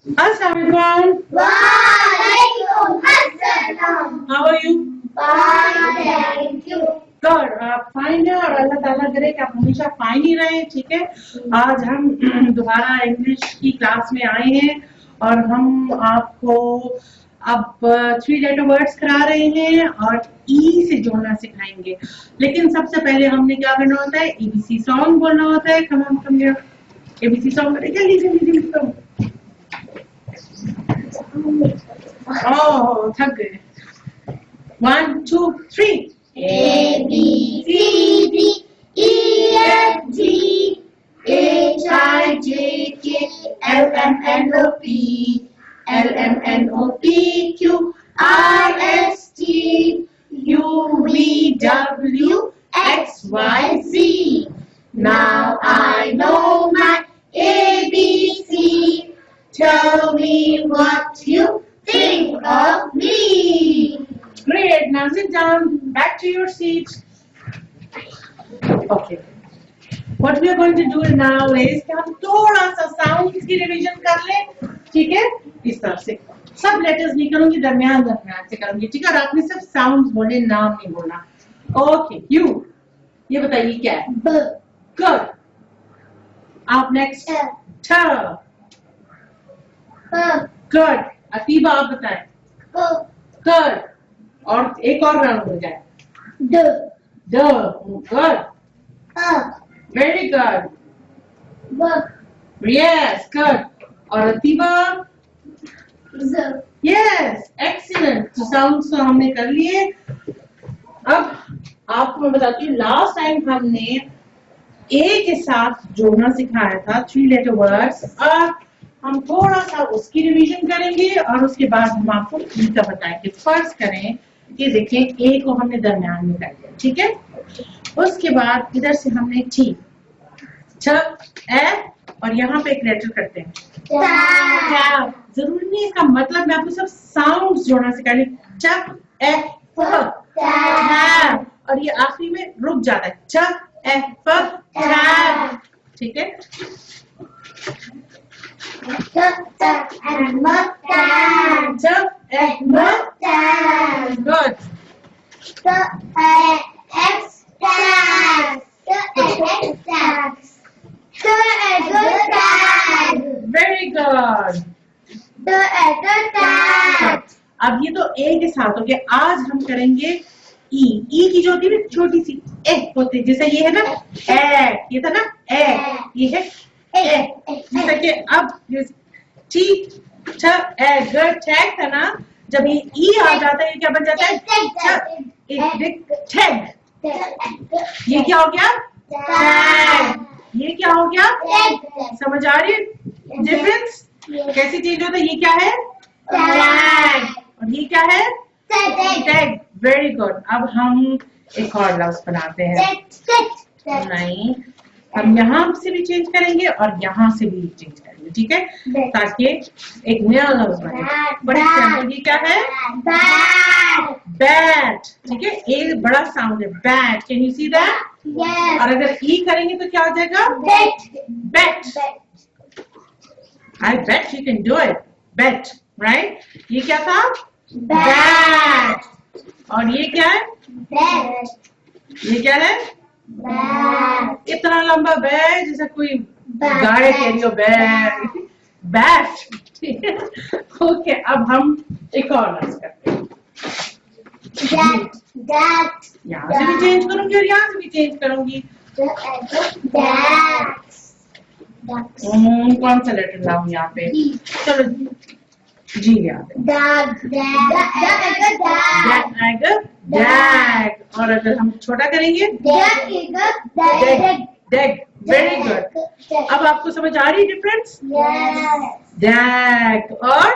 Assalamualaikum. Waalaikumsalam. How are you? Fine, thank you. Good. आप fine है और अल्लाह ताला करे कि आप हमेशा फाइन ही रहे, ठीक है। आज हम दोबारा इंग्लिश की क्लास में आए हैं और हम आपको अब 3 लेटर वर्ड्स करा रहे हैं और ई से जोड़ना सिखाएंगे। लेकिन सबसे पहले हमने क्या करना होता है, एबीसी सॉन्ग बोलना होता है। Come on come here, ABC song करें, जल्दी जल्दी जल्दी करो। ओह थक गए। 1 2 3 A B C D E F G H I J K L M N O P L M N O P Q R S T U V W X Y Z. Now I know my ABC. Tell me what you think of me. Great. Now sit down. Back to your seats. Okay. What we are going to do now is कि हम थोड़ा सा sounds की revision कर लें, ठीक है। इस तरह से सब लेटर्स नहीं करूंगी, दरमियान दरमियान से करूंगी, ठीक है। और आपने सब साउंड्स बोले, नाम नहीं बोलना। ओके। यू ये बताइए क्या है? B. गुड। आप नेक्स्ट। ठ। गुड। अतीबा आप बताएं। गुड। और एक और राउंड हो जाए। D. The. Good. Very good. Yes good. और अतीबा? Z. Yes excellent. तो साउंड्स तो हमने कर लिए। अब आपको मैं बताती हूँ, लास्ट टाइम हमने ए के साथ जोड़ना सिखाया था, 3 लेटर वर्ड्स। अब हम थोड़ा सा उसकी रिवीजन करेंगे और उसके बाद हम आपको ई का बताएंगे। फर्स्ट करें कि देखें, ए को हमने दरमियान में कर दिया, ठीक है। उसके बाद इधर से हमने टी, छ, ए और यहाँ पे एक लेटर करते हैं क्या। जरूरी नहीं इसका मतलब, मैं आपको सब साउंड्स जोड़ना सिखा रही। च, ए, फ, और ये आखिरी में रुक जाता है। च, ए, फ, ठीक है। गुड। Very good. अब ये तो ए के साथ हो गया। आज हम करेंगे ई। ई की जो होती है ना छोटी सी ए होती है, जैसे ये है ना ए, ये था ना ए, ये है ए। जैसे कि अब टी, छ, ए, गुड। टैग था ना, जब ये ई आ जाता है ये क्या बन जाता है? टैग। ये क्या हो गया? टैग। ये क्या हो गया? समझ आ रही है डिफरेंस कैसे चेंज होता है? ये क्या है? टैग। और ये क्या है? टैग। Very good. अब हम एक और लफ्ज बनाते हैं। नहीं, हम यहाँ से भी चेंज करेंगे और यहाँ से भी चेंज करेंगे, ठीक है, ताकि एक नया लफ्ज बने। फॉर एग्जाम्पल ये क्या है? बैट, ठीक है। ए बड़ा साउंड है, bat. Can you see that? और अगर ई करेंगे तो क्या हो जाएगा? Bet. I bet you can do it. Bet, right. ये क्या था? बैट। और ये क्या है? ये क्या है? इतना लंबा बैट, जैसे कोई गाड़ी कह रही हो, बैट। बैट, ठीक है। ओके, अब हम एक और लफ्ज करते हैं। यहाँ से भी चेंज करूंगी और यहाँ से भी चेंज करूंगी। कौन सा लेटर लाऊं यहाँ पे? चलो जी, यहाँ पे डैग। और अगर हम छोटा करेंगे डैग। Very good. अब आपको समझ आ रही है डिफरेंस? डैग और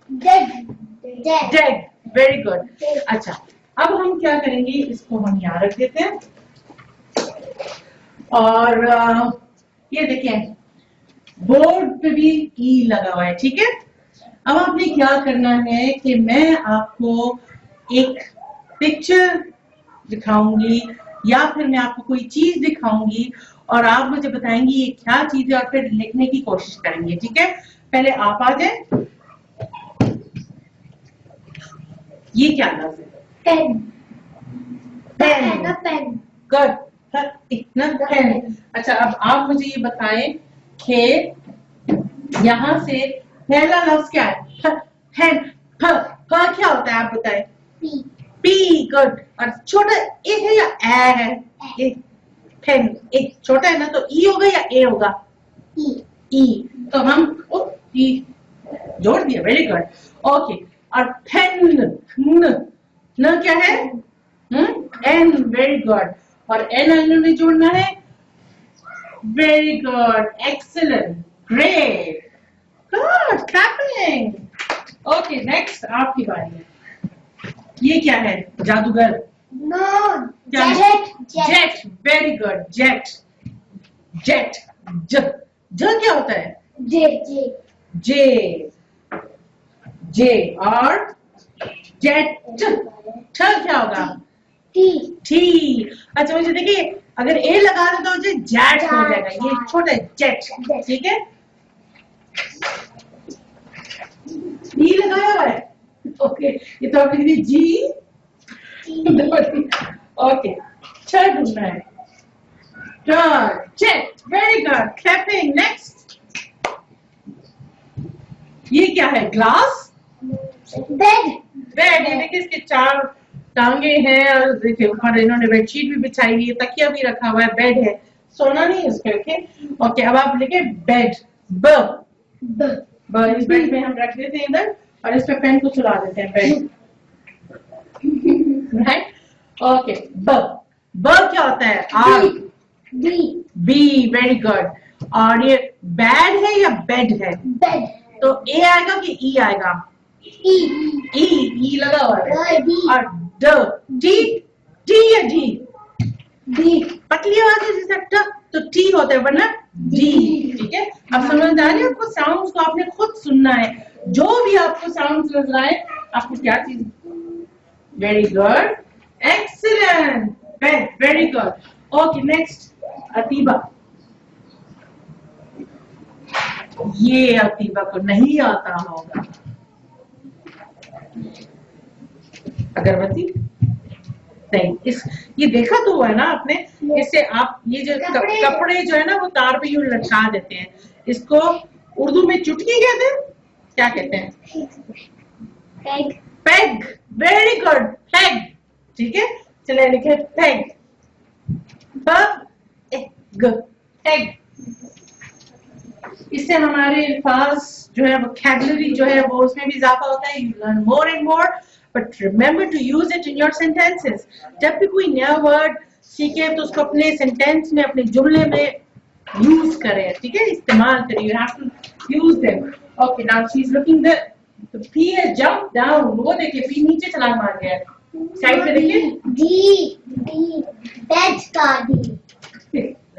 डैग। Very good. अच्छा, अब हम क्या करेंगे, इसको हम यहाँ रख देते हैं। और ये देखें, बोर्ड पे भी ई लगा हुआ है, ठीक है। अब आपने क्या करना है कि मैं आपको एक पिक्चर दिखाऊंगी या फिर मैं आपको कोई चीज दिखाऊंगी और आप मुझे बताएंगी ये क्या चीज है और फिर लिखने की कोशिश करेंगे, ठीक है। पहले आप आ जाए ये क्या लफ्ज है? Pen pen. पेन गुड, इतना पेन। अच्छा, अब आप मुझे ये बताएं कि यहाँ से पहला लफ्ज क्या है? पेन। क्या होता है आप बताएं? P P. गुड। और छोटा ए है या ए है? ए। पेन ए छोटा है ना, तो ई होगा या ए होगा? ई ई। तो हम ई जोड़ दिया। Very good. ओके। और पेन न क्या है? एन। Very good. और एन इन्होंने जोड़ना है। Very good, excellent, great, good, clapping. Okay, next आपकी बारी है। ये क्या है? जादूगर। नो क्या? Jet. Very good, jet. Jet. ज क्या होता है? जे जे जे। जे। और जेट क्या होगा? T T. अच्छा, मुझे देखिए, अगर ए लगा दो तो मुझे जेट हो जाएगा। ये छोटा जेट। ठीक है। ई लगाया हुआ है। ओके, ये तो आपने लिखी जी। ओके, छह ढूंढना है। Jet. Very good, clapping. Next. ये क्या है? ग्लास। Bed bed. ये देखिए, इसके चार टांगे हैं और देखिए ऊपर इन्होंने बेडशीट भी बिछाई हुई है, तकिया भी रखा हुआ है। बेड है, सोना नहीं है उसके। ओके, अब आप लिखे बेड। इस बेड में हम रख देते हैं इधर, और इस पे पेन को चला देते हैं। बेड। राइट। ओके। क्या होता है? आग। B B. Very good. और ये बैड है या बेड है? बेड तो ए आएगा कि ई आएगा? ई ई लगा हुआ है। डी और डी या डी? डी पतली आवाज है जैसे ट, तो टी होता है, वरना डी। ठीक है। अब समझ आ रही है आपको? साउंड्स को आपने खुद सुनना है। जो भी आपको साउंड्स नजर आए, आपको क्या चीज? Very good, excellent, very good. Okay, next Atiba. ये अतीबा को नहीं आता होगा। अगरबत्ती नहीं। ये देखा तो हुआ है ना आपने? इससे आप ये जो कपड़े जो है ना, वो तार पे यूं लटका देते हैं। इसको उर्दू में चुटकी कहते हैं। क्या कहते हैं? Peg peg. Very good, peg. ठीक है, चलिए लिखे पेग। पेग। इससे हमारे अल्फाज जो है, वोकैबुलरी जो है, वो उसमें भी इजाफा होता है। You learn more and more, but remember to use it in your sentences. जब भी कोई नया वर्ड सीखे तो उसको अपने सेंटेंस में, अपने जुमले में यूज करें। ठीक है, इस्तेमाल करें। You have to use them. Okay, now she is looking the P has jump down. वो देखिए, पी नीचे छलांग मार गया है। साइड पे देखिए। डी बेड का डी।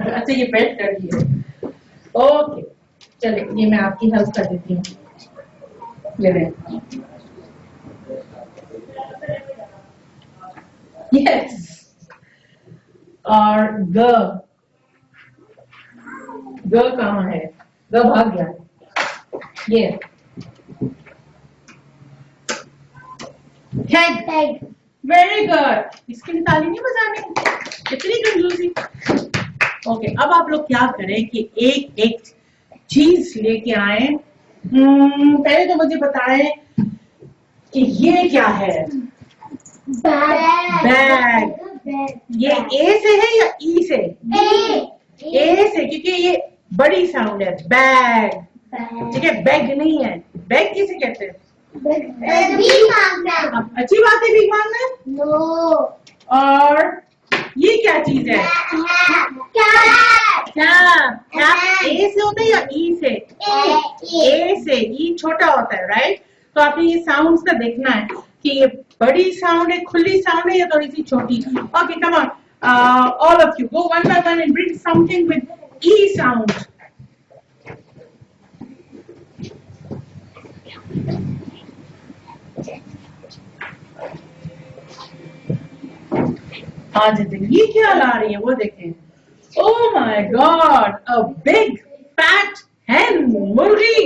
अच्छा, ये बेड कर दिए। ओके, चलिए ये मैं आपकी हेल्प कर देती हूँ। यस। और ग कहाँ है? ग भाग गया। ये पेग वेरी गुड। इसके लिए ताली नहीं बजानी, इतनी कंजूसी। ओके, अब आप लोग क्या करें कि एक एक चीज लेके आए। पहले तो मुझे बताएं कि ये क्या है? बैग। ये ए से है या ई से? ए से, क्योंकि ये बड़ी साउंड है। बैग। ठीक है, बैग नहीं है। बैग किसे कहते हैं? अच्छी बात है, भीख मांगना। नो और ये क्या चीज है? क्या ए से होता है या ई से? ए से। ई छोटा होता है, राइट? तो आपने ये साउंड्स का देखना है कि ये बड़ी साउंड है, खुली साउंड है, या थोड़ी सी छोटी। Okay, come on, all of you go one by one and bring something with E sound. आज ये क्या ला रही है? वो देखें। Oh my God, a big fat hen, मुर्गी,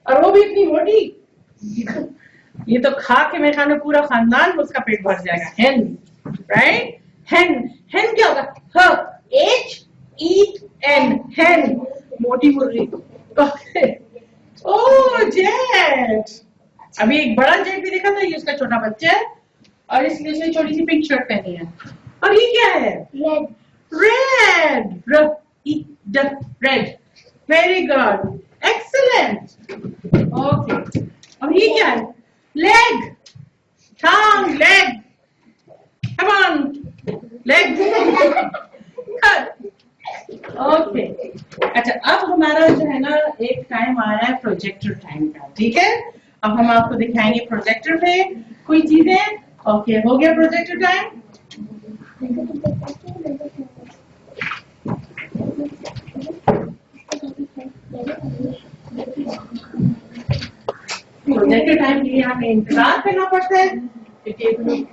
और वो भी इतनी मोटी। ये तो खा के मेरे ख्याल में पूरा खानदान उसका पेट भर जाएगा। हेन, राइट? हेन, हेन क्या होगा? HEN, हेन, मोटी मुर्गी। ओह जेट, अभी एक बड़ा जेट भी देखा था, ये उसका छोटा बच्चा है और इसलिए उसने छोटी सी पिंक शर्ट पहनी है। और ये क्या है? Red, red, very good, excellent. Okay, अब ये क्या है? Leg, tongue, leg, come on, leg, okay. अच्छा, अब हमारा जो है ना एक टाइम आ रहा है प्रोजेक्टर टाइम का, ठीक है? अब हम आपको दिखाएंगे प्रोजेक्टर पे कोई चीजें। ओके, हो गया प्रोजेक्टर टाइम। प्रोजेक्टर टाइम के लिए हमें इंतजार करना पड़ता है क्योंकि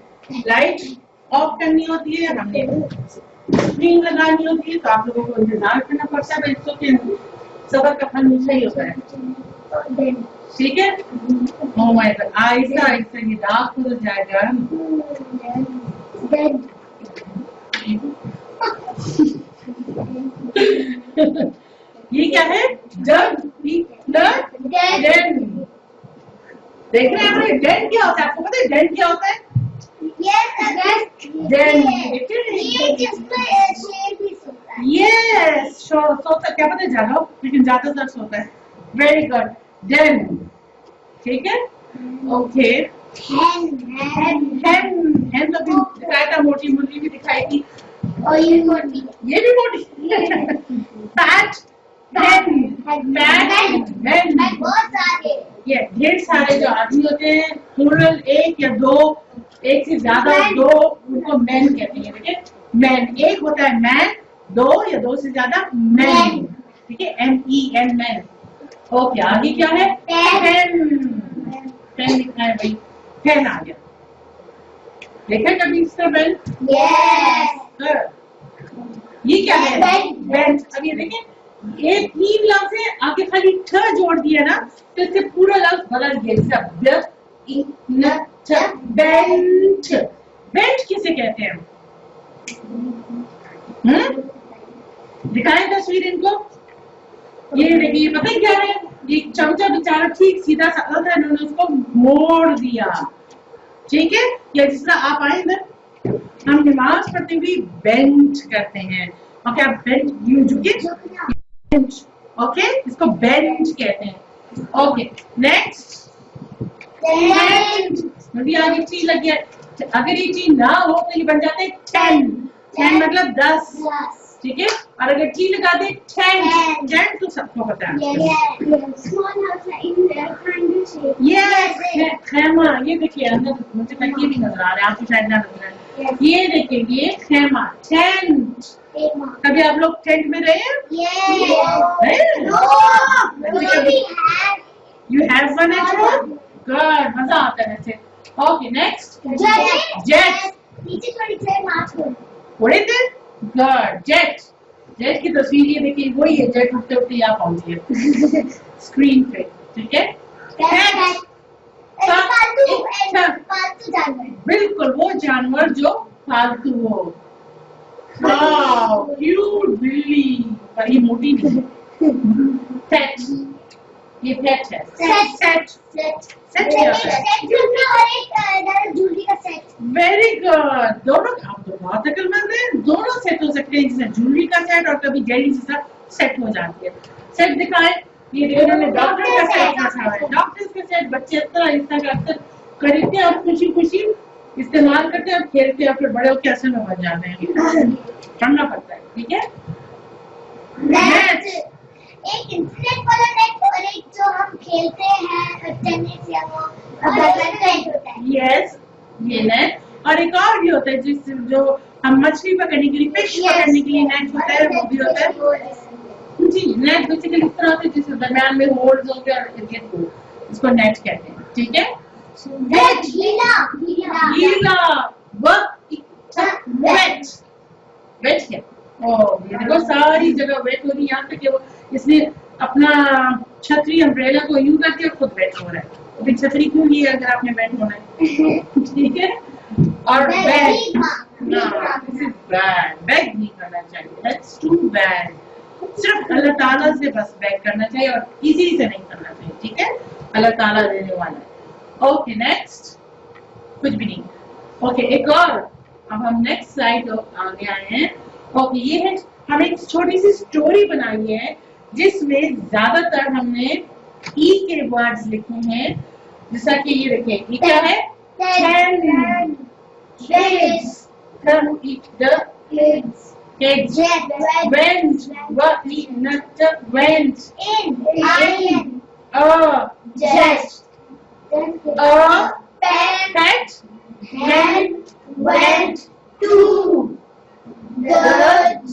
लाइट ऑफ करनी होती है, हमने स्क्रीन लगानी होती है, तो आप लोगों को इंतजार करना पड़ता है। बच्चों के सबर का फल मीठा ही होता है, ठीक है? Oh my God, Aahista Aahista ये डार्क हो जाएगा। ये क्या है? जब देख रहे हैं डेन क्या होता है? आपको पता है डेन क्या होता है? यस, सोता क्या पता है? जानो, लेकिन ज्यादातर सोता है। वेरी गुड, डेन, ठीक है? ओके, हेन तो दिखाया था, मोटी मुर्गी भी दिखाई थी, और ये भी मोटी। फैट हेन, बहुत सारे, ये ढेर सारे जो आदमी होते हैं, प्लूरल एक या दो, एक से ज्यादा, दो, उनको मैन कहते हैं। देखिए, मैन, एक होता है मैन, दो या दो से ज्यादा मैन, ठीक है? MEN, man. ओके, आगे क्या है? पेन लिखना है भाई, पेन आ गया। देखा कभी इसका पेन? ये क्या है? बेंच। अब ये देखें, ये 3 लफ्ज है, आगे खाली ठ जोड़ दिया ना, तो इससे पूरा लफ्ज बदल गया। बेंच, बेंच किसे कहते हैं? दिखाएं तस्वीर इनको। ये देखिए, पता है क्या है? ये चमचा बेचारा ठीक सीधा सा था, इन्होंने उसको मोड़ दिया, ठीक है? या जिस तरह आप आए इधर, हम नमाज पढ़ते हुए बेंच करते हैं। ओके, आप बेंच, यूं झुके, बेंच, ओके, इसको बेंच कहते हैं। ओके, नेक्स्ट, अभी आगे टी लग गया। अगर ये टी ना हो तो ये बन जाते हैं 10 मतलब 10, ठीक है? और अगर टी लगा दे 10 तो सबको पता है। खेमा, ये देखिए अंदर मुझे तकिए भी नजर आ रहे हैं, आपको शायद ना नजर आए। ये देखिए, ये खेमा, टेंट। कभी आप लोग टेंट में रहे हैं? You have one at home? Good, मजा आता है वैसे। Okay, next. Jet. नीचे थोड़ी देर मार दो। थोड़ी देर? Good, jet. जेट की तस्वीर ये देखिए, वही है जेट उठते उठते यहाँ पहुंची है स्क्रीन पे, ठीक है? पालतू जानवर, बिल्कुल वो जानवर जो पालतू हो। वाओ, क्यूट बिल्ली, पर ये मोटी नहीं। पेट, ये पेट है। सेट क्या होता है? जूलरी का सेट। वेरी गुड, दोनों आप तो बहुत अक्लमंद हैं। दोनों सेट हो सकते हैं, जैसे जूलरी का सेट और कभी गैरी जैसा सेट हो जाती है। सेट दिखाए, ये इन्होंने डॉक्टर का सेट रखा है। डॉक्टर्स का सेट बच्चे इस तरह का अक्सर खरीदते हैं और खुशी खुशी इस्तेमाल करते हैं और खेलते हैं, फिर बड़े होकर असल में बन जाते हैं। पढ़ना पड़ता है, ठीक है? नेट, एक इंटरनेट वाला नेट और एक जो हम खेलते हैं टेनिस या वो नेट होता है। यस, ये नेट, और एक और भी होता है जिस जो हम मछली पकड़ने के लिए, फिश पकड़ने के लिए नेट होता है, वो भी होता है। जी, नेट बेसिकली इस तरह होता है जिसके दरम्यान में होल्स होंगे और इर्द गिर्द, इसको नेट कहते हैं, ठीक है? गीला, वेट, वेट क्या? ये देखो सारी जगह वेट हो रही है, यहाँ पे कि वो इसने अपना छतरी अम्ब्रेला को यूं करके खुद वेट हो रहा है, तो फिर छतरी क्यों ली अगर आपने वेट होना है? ठीक है। और bag, this is bad, bag नहीं करना चाहिए, दैट्स टू बैड। सिर्फ अल्लाह ताला से बस बैग करना चाहिए और किसी से नहीं करना चाहिए, ठीक है? अल्लाह ताला देने वाला है। ओके नेक्स्ट, कुछ भी नहीं। ओके एक और, अब हम नेक्स्ट स्लाइड आगे आए हैं। ओके ये है, हम एक छोटी सी स्टोरी बनाई है जिसमें ज्यादातर हमने ई के वर्ड्स लिखे हैं, जैसा कि ये देखिए, ये क्या है? 10 kids, the kids went, went in iron a jet, a pet hen went to the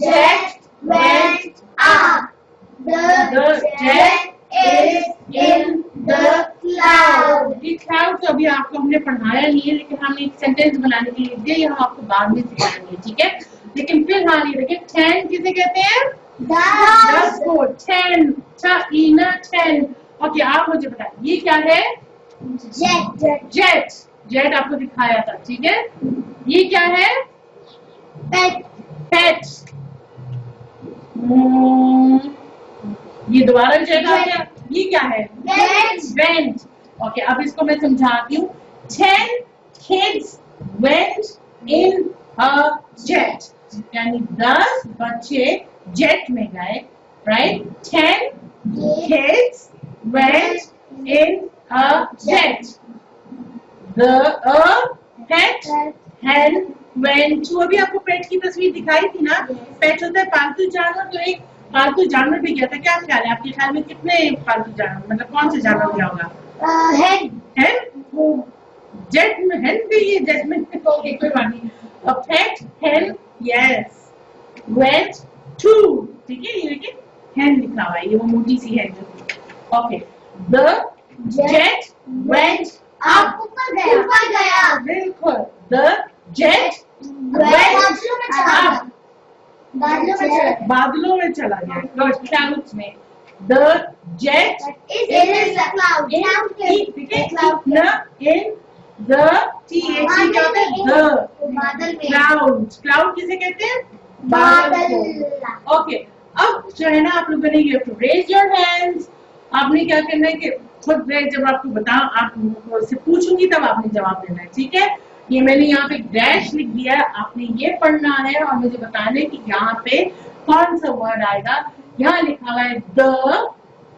jet went up, the jet is in the cloud. ये क्लाउड तो अभी आपको हमने पढ़ाया नहीं है, लेकिन हम एक सेंटेंस बनाने के लिए ये यहाँ आपको बाद में सिखाएंगे, ठीक है? लेकिन फिलहाल ये देखिए 10 किसे कहते हैं? 10 को 10, 10। ओके आप मुझे बताएं ये क्या है? Jet, जेट, जेट आपको दिखाया था, ठीक है? ये क्या है? pet, पेट। ये दोबारा जेट आ गया, ये क्या है? Went. वेंट। ओके अब इसको मैं समझाती हूँ। 10 kids went in a jet, यानी 10 बच्चे जेट में गए, right? 10 kids went in a jet. A pet hen went to, अभी आपको पेट की तस्वीर दिखाई थी ना? पेट होता है पालतू जानवर, तो एक पालतू जानवर भी गया था। क्या ख्याल है आपके ख्याल में कितने पालतू जानवर, मतलब कौन से जानवर गया होगा? hen, hen, जेट में hen भी, ये जेट में ओके कोई बात नहीं। A pet hen, yes, went to, ठीक है? ये देखिए hen लिखा हुआ है, ये वो मोटी सी है जो। Okay the jet went up, ऊपर गया, बिल्कुल, the jet went बादलों में चला गया, क्लाउड्स में। The jet is in the cloud. in the क्या होता है? The बादल में, cloud, cloud किसे कहते हैं? बादल। ओके अब जो है ना आप लोगों ने ये रेज योर हैंड्स, आपने क्या करना है कि खुद जब आपको बताओ, आप से पूछूंगी तब आपने जवाब देना है, ठीक है? ये मैंने यहाँ पे डैश लिख दिया है, आपने ये पढ़ना है और मुझे बताना है कि यहाँ पे कौन सा वर्ड आएगा। यहाँ लिखा हुआ है द,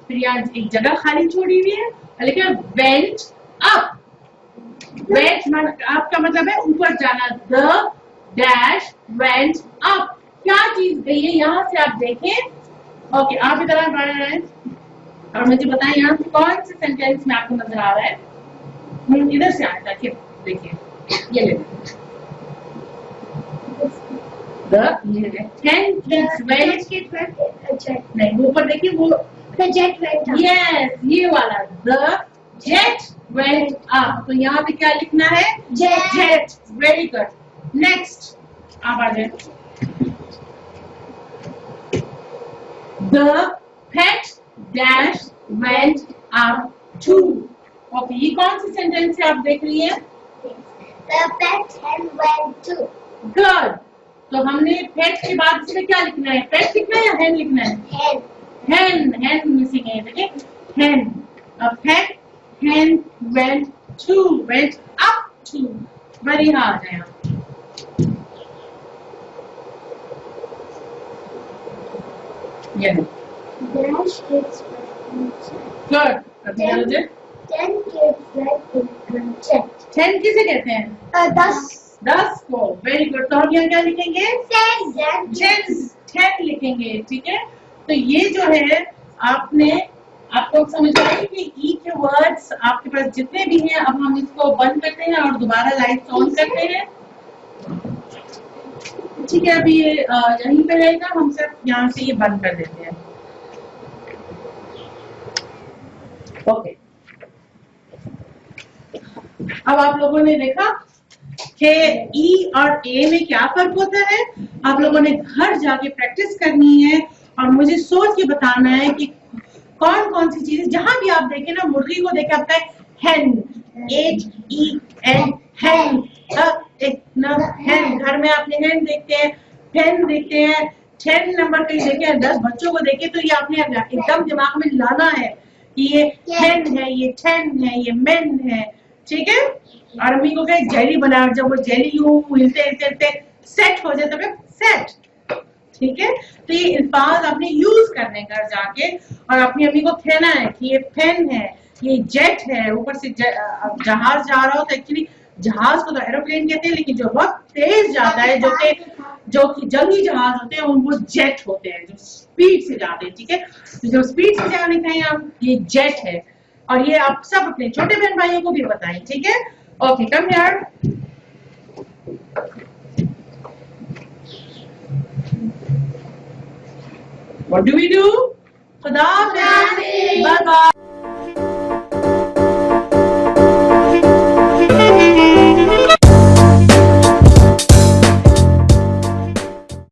फिर यहाँ एक जगह खाली छोड़ी हुई है, लिखा है वेंट अप। वेंट आपका मतलब है ऊपर जाना, द डैश वेंट अप। क्या चीज गई है यहाँ से आप देखें। ओके आप इधर आ रहे हैं और मुझे बताएं यहाँ कौन से सेंटेंस में आपको नजर आ रहा है? इधर से आया था, देखिए ये ले, ये 10 kids went, नहीं ऊपर देखिए वो the jet went up. Yes ये वाला, the jet went up। तो यहाँ पे क्या लिखना है? jet। Very good. नेक्स्ट आप आ जाए। The pet dash went up to। Okay ये कौन सी सेंटेंस है आप देख रही हैं? The pet hen went to. Good. तो हमने पेट के बाद इसमें क्या लिखना है? पेट लिखना है या hen लिखना है? Hen. hen मिसिंग है, देखिए hen। A pet hen went to, went up to। बड़ी हाँ आ जाए आप। ये Dash kids went to. Good. अभी आ जाए। 10 kids went in a jet. 10 किसे कहते हैं? 10 को। Very good. तो हम यहाँ क्या लिखेंगे? 10 लिखेंगे, ठीक है? तो ये जो है आपको समझ आए कि ई के वर्ड्स आपके पास जितने भी हैं, अब हम इसको बंद करते हैं और दोबारा लाइट्स ऑन करते हैं, ठीक है? अभी ये यहीं पे रहेगा, हम सिर्फ यहाँ से ये बंद कर देते हैं। ओके अब आप लोगों ने देखा कि ई और ए में क्या फर्क होता है। आप लोगों ने घर जाके प्रैक्टिस करनी है और मुझे सोच के बताना है कि कौन कौन सी चीजें, जहां भी आप देखें ना मुर्गी को देखे आपका hen, HEN, hen, hen। घर में आपने hen देखते हैं, pen देखते हैं, 10 नंबर कहीं देखे हैं, 10 बच्चों को देखे, तो ये आपने एकदम दिमाग में लाना है कि ये hen है, ये 10 है, ये men है, ठीक है। और अम्मी को क्या जेली बनाया, जब वो जेली यूं हिलते हिलते हिलते सेट हो जाए तो फिर सेट, ठीक है। तो ये अल्फाज आपने यूज करने घर जाके और अपनी अम्मी को कहना है कि ये पेन है, ये जेट है, ऊपर से जहाज जा रहा हो तो एक्चुअली जहाज को तो एरोप्लेन कहते हैं, लेकिन जो बहुत तेज जाता है, जो कि जंगी जहाज होते हैं वो जेट होते हैं, जो स्पीड से जाते हैं, ठीक है। तो जो स्पीड से जाने का हम ये जेट है, और ये आप सब अपने छोटे बहन भाइयों को भी बताएं, ठीक है। Okay, come here. What do we do? Khuda Hafiz. Bye bye.